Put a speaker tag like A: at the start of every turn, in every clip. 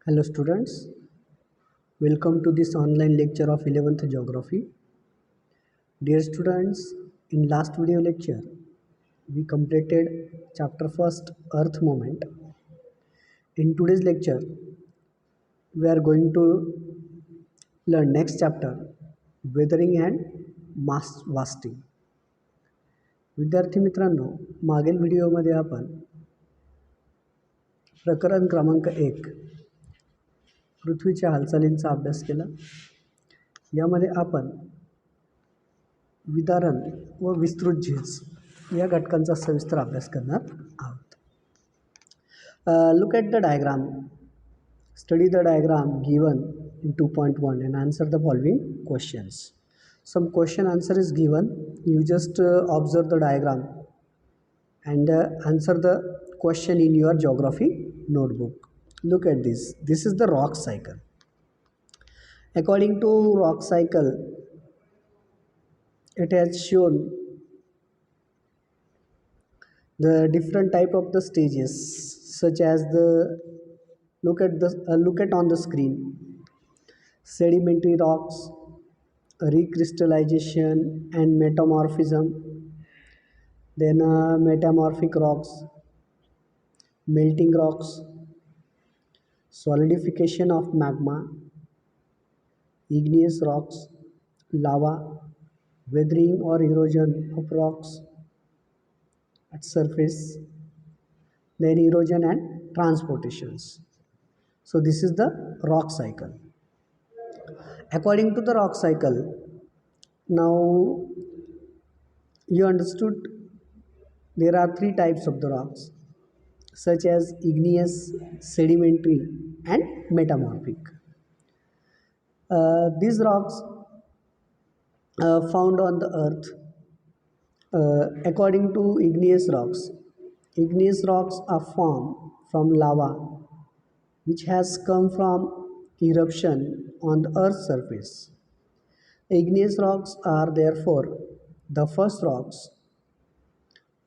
A: Hello students, welcome to this online lecture of 11th Geography. Dear students, in last video lecture, we completed chapter first Earth Movement. In today's lecture, we are going to learn next chapter, Weathering and Mass Wasting. विद्यार्थी मित्रांनो, मागील व्हिडिओमध्ये आपण प्रकरण क्रमांक 1 पृथ्वीच्या हालचालींचा अभ्यास केला. यामध्ये आपण विदारण व विस्तृत झीज या घटकांचा सविस्तर अभ्यास करणार आहोत. Look at the diagram. Study the diagram given in 2.1 and answer the following questions. Some question answer is given. You just observe the diagram and answer the question in your geography notebook. Look at this. This is the rock cycle. According to rock cycle, it has shown the different type of the stages, such as the look at on the screen. Sedimentary rocks, recrystallization and metamorphism, then metamorphic rocks, melting rocks, solidification of magma, igneous rocks, lava, weathering or erosion of rocks at surface, then erosion and transportations. So this is the rock cycle. According to the rock cycle, now you understood there are three types of the rocks, such as igneous, sedimentary and metamorphic. These rocks found on the earth. According to igneous rocks are formed from lava which has come from eruption on the earth's surface. Igneous rocks are therefore the first rocks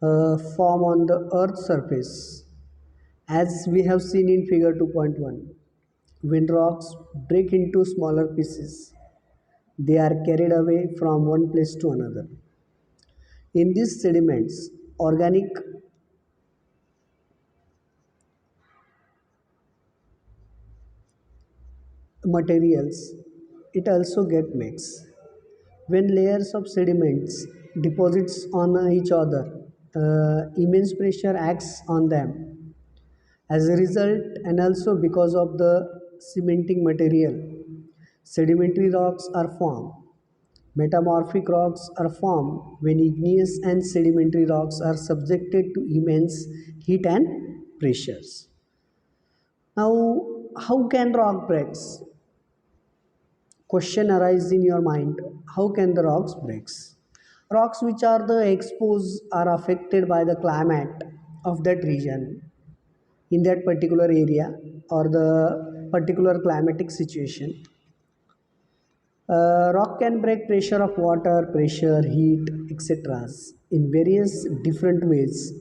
A: formed on the earth's surface, as we have seen in figure 2.1. When rocks break into smaller pieces, they are carried away from one place to another. In these sediments, organic materials it also get mixed. When layers of sediments deposits on each other, immense pressure acts on them. As a result, and also because of the cementing material, sedimentary rocks are formed. Metamorphic rocks are formed when igneous and sedimentary rocks are subjected to immense heat and pressures. Now, how can rock breaks? Question arises in your mind, how can the rocks breaks? Rocks which are the exposed are affected by the climate of that region in that particular area or the particular climatic situation. Rock can break pressure of water, pressure, heat, etc. in various different ways.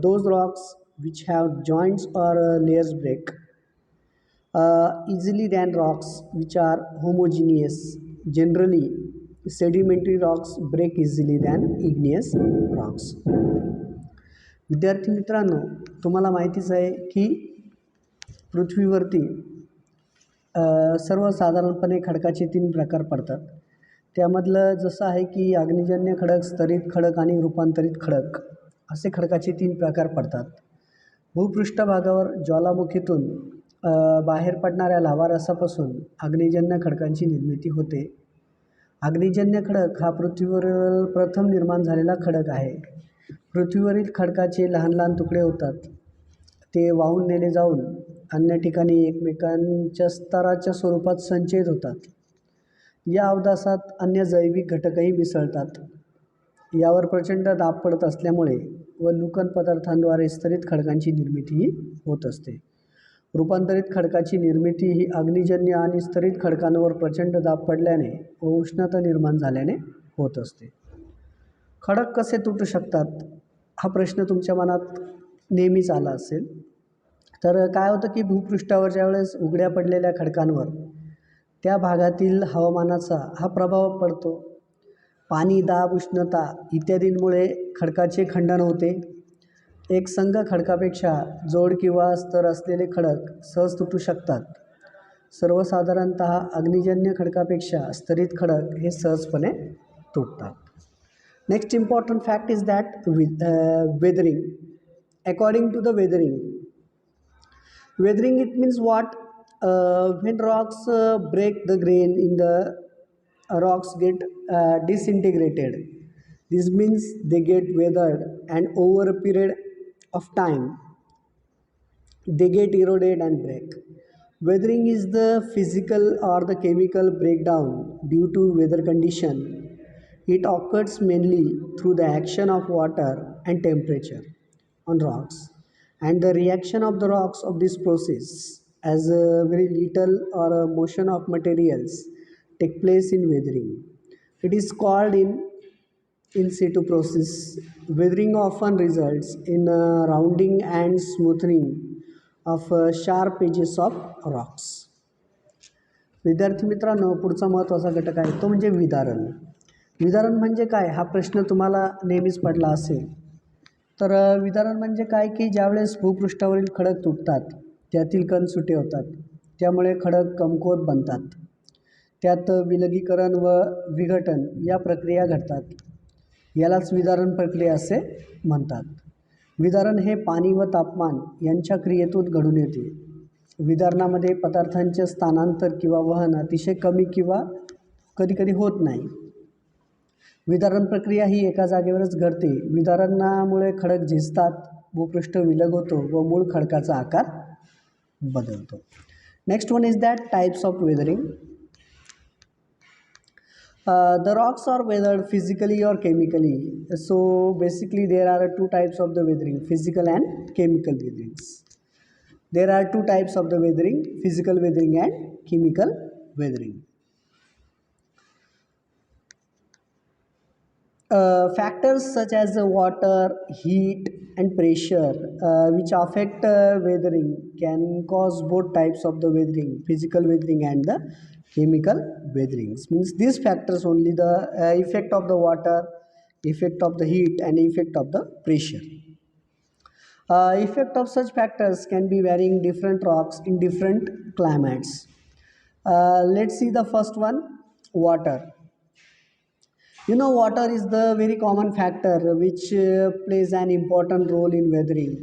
A: Those rocks which have joints or layers break easily than rocks which are homogeneous. Generally, sedimentary rocks break easily than igneous rocks. विद्यार्थी मित्रांनो, तुम्हाला माहितीच आहे की पृथ्वीवरती सर्वसाधारणपणे खडकाचे 3 प्रकार पडतात. त्यामधलं जसं आहे की अग्निजन्य खडक, स्तरित खडक आणि रूपांतरित खडक असे खडकाचे 3 प्रकार पडतात. भूपृष्ठभागावर ज्वालामुखीतून बाहेर पडणाऱ्या लावारसापासून अग्निजन्य खडकांची निर्मिती होते. अग्निजन्य खडक हा पृथ्वीवर प्रथम निर्माण झालेला खडक आहे. पृथ्वीवरील खडकाचे लहान लहान तुकडे होतात. ते वाहून नेले जाऊन अन्य ठिकाणी एकमेकांच्या स्तराच्या स्वरूपात संचयित होतात. या अवदासात अन्य जैविक घटकही मिसळतात. यावर प्रचंड दाब पडत असल्यामुळे व लुकन पदार्थांद्वारे स्तरित खडकांची निर्मितीही होत असते. रूपांतरित खडकाची निर्मिती ही अग्निजन्य आणि स्तरित खडकांवर प्रचंड दाब पडल्याने व उष्णता निर्माण झाल्याने होत असते. खडक कसे तुटू शकतात हा प्रश्न तुमच्या मनात नेहमीच आला असेल. तर काय होतं की भूपृष्ठावर ज्यावेळेस उघड्या पडलेल्या खडकांवर त्या भागातील हवामानाचा हा प्रभाव पडतो. पाणी, दाब, उष्णता इत्यादींमुळे खडकाचे खंडन होते. एकसंध खडकापेक्षा जोड किंवा स्तर असलेले खडक सहज तुटू शकतात. सर्वसाधारणत अग्निजन्य खडकापेक्षा स्तरित खडक हे सहजपणे तुटतात. Next important fact is that weathering. According to the weathering it means what? When rocks break, the grain in the rocks get disintegrated. This means they get weathered, and over a period of time they get eroded and break. Weathering is the physical or the chemical breakdown due to weather condition. It occurs mainly through the action of water and temperature on rocks, and the reaction of the rocks of this process, as a very little or a motion of materials take place in weathering. It is called in situ process. Weathering often results in a rounding and smoothing of sharp edges of rocks. विद्यार्थी मित्रांनो, पुढचा महत्त्वाचा घटक आहे तो म्हणजे विदारण. विदारण म्हणजे काय हा प्रश्न तुम्हाला नेहमीच पडला असेल. तर विदारण म्हणजे काय की ज्यावेळेस भूपृष्ठावरील खडक तुटतात त्यातील कण सुटे होतात, त्यामुळे खडक कमकुवत बनतात. त्यात विलगीकरण व विघटन या प्रक्रिया घडतात. यालाच विदारण प्रक्रिया असे म्हणतात. विदारण हे पाणी व तापमान यांच्या क्रियेतून घडून येते. विदारणामध्ये पदार्थांचे स्थानांतर किंवा वहन अतिशय कमी किंवा कधीकधी होत नाही. विदारण प्रक्रिया ही एका जागेवरच घडते. विदारणामुळे खडक झिजतात, भूपृष्ठ विलग होतो व मूळ खडकाचा आकार बदलतो. Next one is that types of weathering. The rocks are weathered physically or chemically. So basically there are two types of the weathering, physical and chemical weatherings. There are two types of the weathering, physical weathering and chemical weathering. Factors such as water, heat and pressure which affect weathering can cause both types of the weathering, physical weathering and the chemical weatherings. Means these factors only, the effect of the water, effect of the heat and effect of the pressure. Effect of such factors can be varying different rocks in different climates. Let's see the first one, water. You know, water is the very common factor which plays an important role in weathering.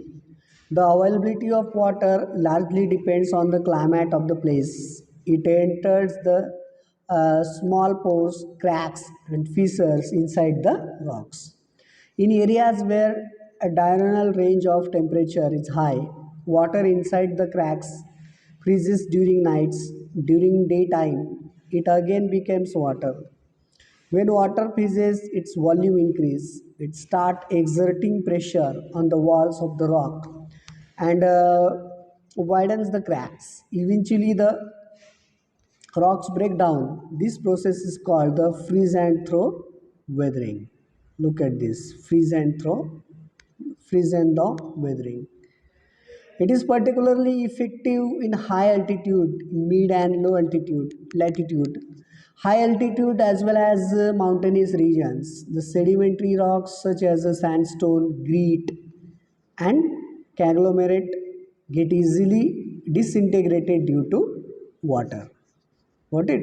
A: The availability of water largely depends on the climate of the place. It enters the small pores, cracks and fissures inside the rocks. In areas where a diurnal range of temperature is high, water inside the cracks freezes during nights. During daytime, it again becomes water. When water freezes, its volume increases. It starts exerting pressure on the walls of the rock and widens the cracks. Eventually, the rocks break down. This process is called the freeze and thaw weathering. Look at this, freeze and thaw weathering. It is particularly effective in high altitude, mid and low latitude. High altitude as well as mountainous regions. The sedimentary rocks such as sandstone, grit and conglomerate get easily disintegrated due to water. Got it?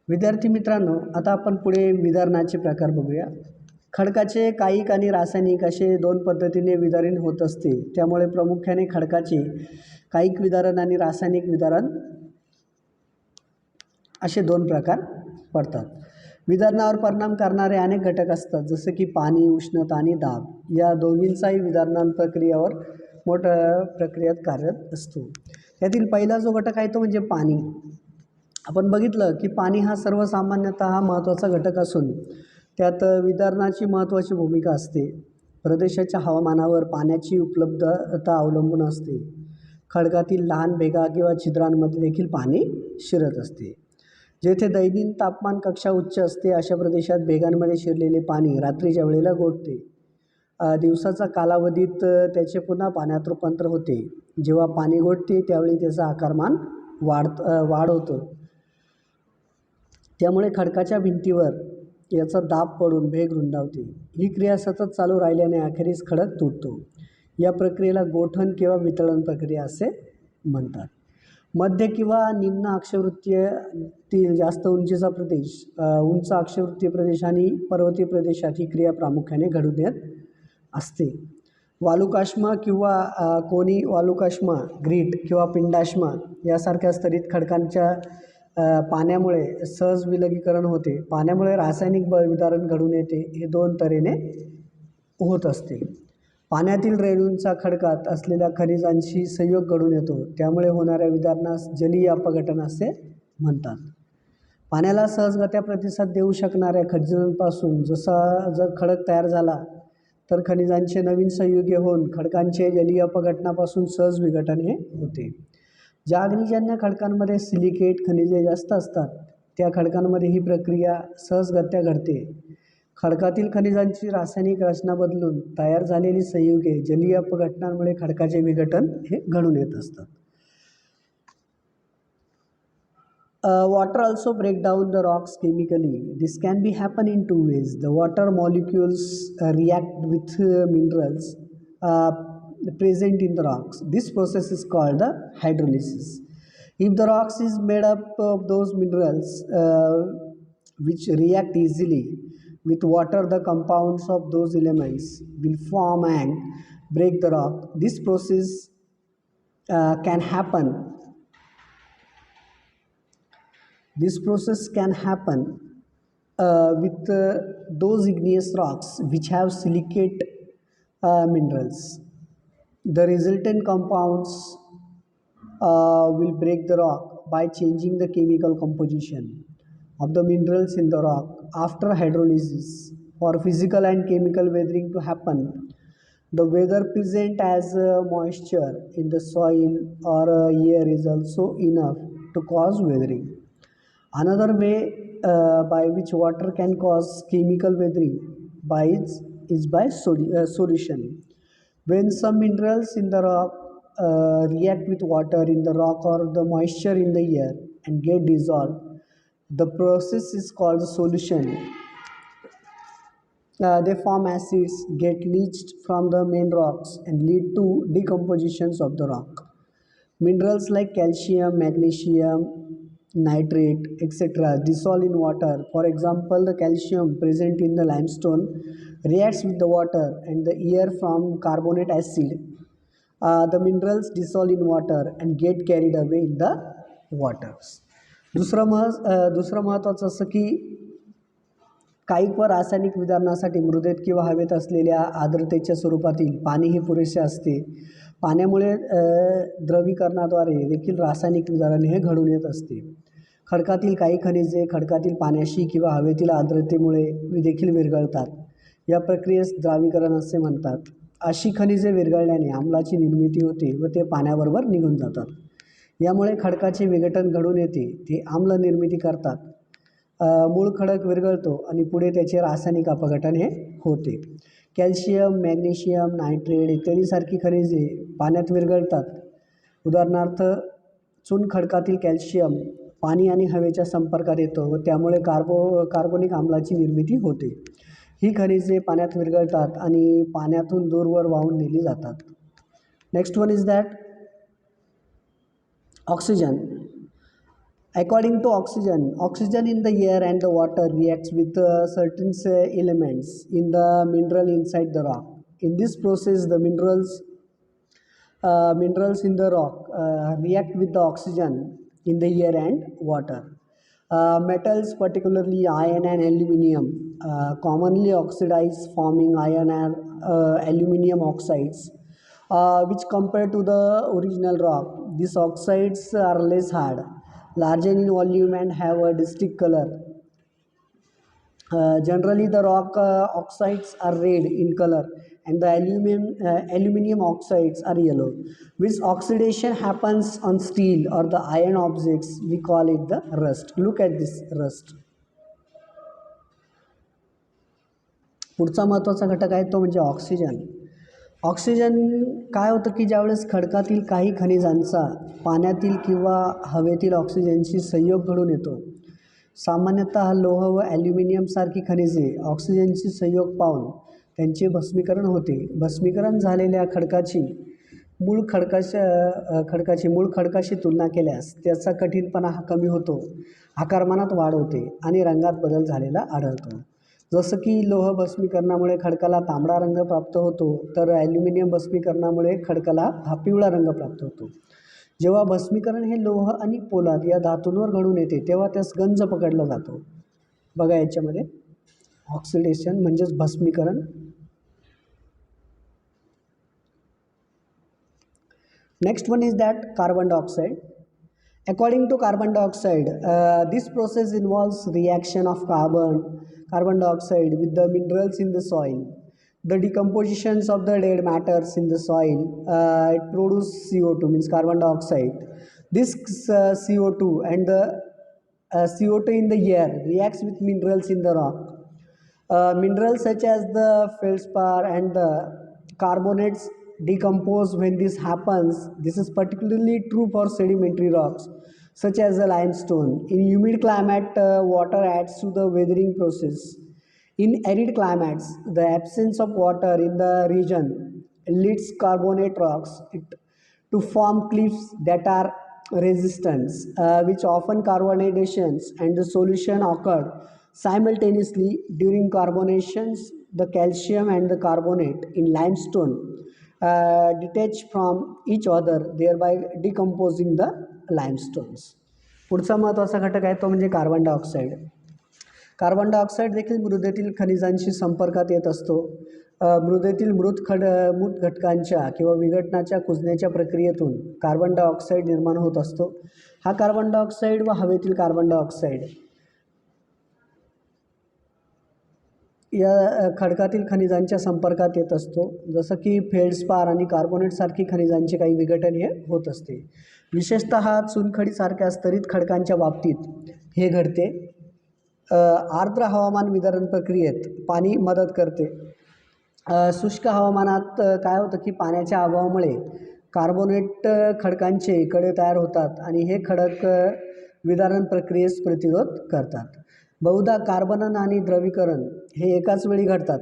A: विद्यार्थी मित्रांनो, आता आपण पुढे विदारणाचे प्रकार बघूया. खडकाचे कायिक आणि रासायनिक असे दोन पद्धतीने विदारण होत असते. त्यामुळे प्रामुख्याने खडकाचे कायिक विदारण आणि रासायनिक विदारण असे दोन प्रकार पडतात. विदारणावर परिणाम करणारे अनेक घटक असतात, जसे की पाणी, उष्णता आणि दाब. या दोन्हींचाही विदारण प्रक्रियेवर मोठ्या प्रक्रियेत कार्यरत असतो. यातील पहिला जो घटक आहे तो म्हणजे पाणी. आपण बघितलं की पाणी हा सर्वसामान्यतः महत्त्वाचा घटक असून त्यात विदारणाची महत्त्वाची भूमिका असते. प्रदेशाच्या हवामानावर पाण्याची उपलब्धता अवलंबून असते. खडकातील लहान भेगा किंवा छिद्रांमध्ये देखील पाणी शिरत असते. जेथे दैनंदिन तापमान कक्षा उच्च असते अशा प्रदेशात भेगांमध्ये शिरलेले पाणी रात्रीच्या वेळेला गोठते दिवसाचा कालावधीत त्याचे पुन्हा पाण्यात रूपांतर होते. जेव्हा पाणी गोठते त्यावेळी त्याचा आकारमान वाढ होतो. त्यामुळे खडकाच्या भिंतीवर याचा दाब पडून भेग रुंदावते. ही क्रिया सतत चालू राहिल्याने अखेरीस खडक तुटतो. या प्रक्रियेला गोठण किंवा वितळण प्रक्रिया असे म्हणतात. मध्य किंवा निम्न अक्षवृत्तीय जास्त उंचीचा प्रदेश, उंच अक्षवृत्तीय प्रदेश आणि पर्वतीय प्रदेशात ही क्रिया प्रामुख्याने घडून येत असते. वालुकाश्म किंवा कोणी वालुकाश्म, ग्रीट किंवा पिंडाश्म यासारख्या स्तरित खडकांच्या पाण्यामुळे सहज विलगीकरण होते. पाण्यामुळे रासायनिक विदारण घडून येते. हे दोन तऱ्हेने होत असते. पाण्यातील रेणूंचा खडकात असलेल्या खनिजांशी संयोग घडून येतो. त्यामुळे होणाऱ्या विदारणास जलीय अपघटन असे म्हणतात. पाण्याला सहजगत्या प्रतिसाद देऊ शकणाऱ्या खनिजांपासून जर खडक तयार झाला तर खनिजांचे नवीन संयुगे होऊन खडकांचे जलीय अपघटनापासून सहज विघटन हे होते. ज्या अग्निजन्य खडकांमध्ये सिलिकेट खनिजे जास्त असतात त्या खडकांमध्ये ही प्रक्रिया सहजगत्या घडते. खडकातील खनिजांची रासायनिक रचना बदलून तयार झालेली संयुगे जलीय अपघटनांमुळे खडकाचे विघटन हे घडून येत असतात. Water also break down the rocks chemically. This can be happen in two ways. The water molecules react with minerals present in the rocks. This process is called the hydrolysis. If the rocks is made up of those minerals which react easily with water, the compounds of those elements will form and break the rock. This process can happen. This process can happen with those igneous rocks which have silicate minerals. The resultant compounds will break the rock by changing the chemical composition of the minerals in the rock. After hydrolysis, for physical and chemical weathering to happen, the weather present as moisture in the soil or air is also enough to cause weathering. Another way by which water can cause chemical weathering is by solution. When some minerals in the rock react with water in the rock or the moisture in the air and get dissolved, the process is called solution. They form acids, get leached from the main rocks and lead to decompositions of the rock. Minerals like calcium, magnesium, nitrate, etc. dissolve in water. For example, the calcium present in the limestone reacts with the water and the air from carbonate acid. The minerals dissolve in water and get carried away in the waters. दुसरं महत्त्वाचं असं की कायिक व रासायनिक विदारणासाठी मृदेत किंवा हवेत असलेल्या आर्द्रतेच्या स्वरूपातील पाणी हे पुरेसे असते. पाण्यामुळे द्रवीकरणाद्वारे देखील रासायनिक विदारण हे घडून येत असते. खडकातील काही खनिजे खडकातील पाण्याशी किंवा हवेतील आर्द्रतेमुळे देखील विरघळतात. या प्रक्रियेस द्रावीकरण असे म्हणतात. अशी खनिजे विरघळल्याने आम्लाची निर्मिती होते व ते पाण्याबरोबर निघून जातात. यामुळे खडकाचे विघटन घडून येते. ते आम्ल निर्मिती करतात. मूळ खडक विरघळतो आणि पुढे त्याचे रासायनिक अपघटन हे होते. कॅल्शियम, मॅग्नेशियम, नायट्रेट इत्यादीसारखी खनिजे पाण्यात विरघळतात. उदाहरणार्थ चून खडकातील कॅल्शियम पाणी आणि हवेच्या संपर्कात येतो व त्यामुळे कार्बोनिक आम्लाची निर्मिती होते. ही खनिजे पाण्यात विरघळतात आणि पाण्यातून दूरवर वाहून नेली जातात. Next one is that oxygen. According to oxygen in the air and the water reacts with certain elements in the mineral inside the rock. In this process, the minerals in the rock react with the oxygen in the air and water. Metals, particularly iron and aluminium, commonly oxidize, forming iron and aluminium oxides, which compared to the original rock, these oxides are less hard, larger in volume and have a distinct color. Generally the rock oxides are red in color and the aluminium oxides are yellow. Which oxidation happens on steel or the iron objects, we call it the rust. Look at this rust. पुढचा महत्त्वाचा घटक आहे तो म्हणजे oxygen. Oxygen काय होतं की ज्यावेळेस खडकातील काही खनिजांचा पाण्यातील किंवा हवेतील ऑक्सिजनशी संयोग घडून येतो, सामान्यतः लोह व ॲल्युमिनियमसारखी खनिजे ऑक्सिजनशी संयोग पाहून त्यांचे भस्मीकरण होते. भस्मीकरण झालेल्या खडकाची मूळ खडकाशी तुलना केल्यास त्याचा कठीणपणा हा कमी होतो, आकारमानात वाढ होते आणि रंगात बदल झालेला आढळतो. जसं की लोह भस्मीकरणामुळे खडकाला तांबडा रंग प्राप्त होतो, तर ॲल्युमिनियम भस्मीकरणामुळे खडकाला हा पिवळा रंग प्राप्त होतो. जेव्हा भस्मीकरण हे लोह आणि पोलाद या धातूंवर घडून येते तेव्हा त्यास गंज पकडला जातो. बघा याच्यामध्ये ऑक्सिडेशन म्हणजेच भस्मीकरण. Next one is that carbon dioxide. According to carbon dioxide, this process involves reaction of carbon dioxide with the minerals in the soil. The decompositions of the dead matters in the soil, it produces CO2 means carbon dioxide. This CO2 and the CO2 in the air reacts with minerals in the rock. Minerals such as the feldspar and the carbonates decompose. When this happens, this is particularly true for sedimentary rocks such as the limestone. In humid climate, water adds to the weathering process. In arid climates, the absence of water in the region leads carbonate rocks to form cliffs that are resistant, which often carbonations and the solution occurred simultaneously. During carbonations, the calcium and the carbonate in limestone detach from each other, thereby decomposing the limestones. पुढचा महत्त्वाचा घटक आहे तो म्हणजे carbon dioxide. Carbon dioxide देखील मृदेतील खनिजांशी संपर्कात येत असतो. मृदेतील मृत घटकांच्या किंवा विघटनाच्या कुजण्याच्या प्रक्रियेतून कार्बन डायऑक्साईड निर्माण होत असतो. हा कार्बन डायऑक्साईड व हवेतील कार्बन डायऑक्साईड या खडकातील खनिजांच्या संपर्कात येत असतो. जसं की फेल्डस्पार आणि कार्बोनेटसारखी खनिजांचे काही विघटन हे होत असते. विशेषतः चुनखडीसारख्या स्तरित खडकांच्या बाबतीत हे घडते. आर्द्र हवामान वितरण प्रक्रियेत पाणी मदत करते. शुष्क हवामानात काय होतं की पाण्याच्या अभावामुळे कार्बोनेट खडकांचे कडे तयार होतात आणि हे खडक वितरण प्रक्रियेस प्रतिरोध करतात. बहुधा कार्बनन आणि द्रवीकरण हे एकाच वेळी घडतात.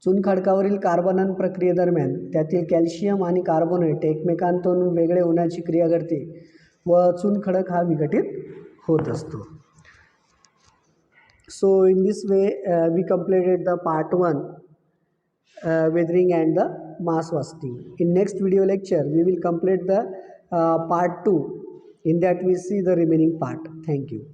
A: चुनखडकावरील कार्बनन प्रक्रियेदरम्यान त्यातील कॅल्शियम आणि कार्बोनेट एकमेकांतून वेगळे होण्याची क्रिया घडते व चुनखडक हा विघटित होत असतो. So in this way we completed the part 1 weathering and the mass wasting. In next video lecture we will complete the part 2. In that we see the remaining part. Thank you.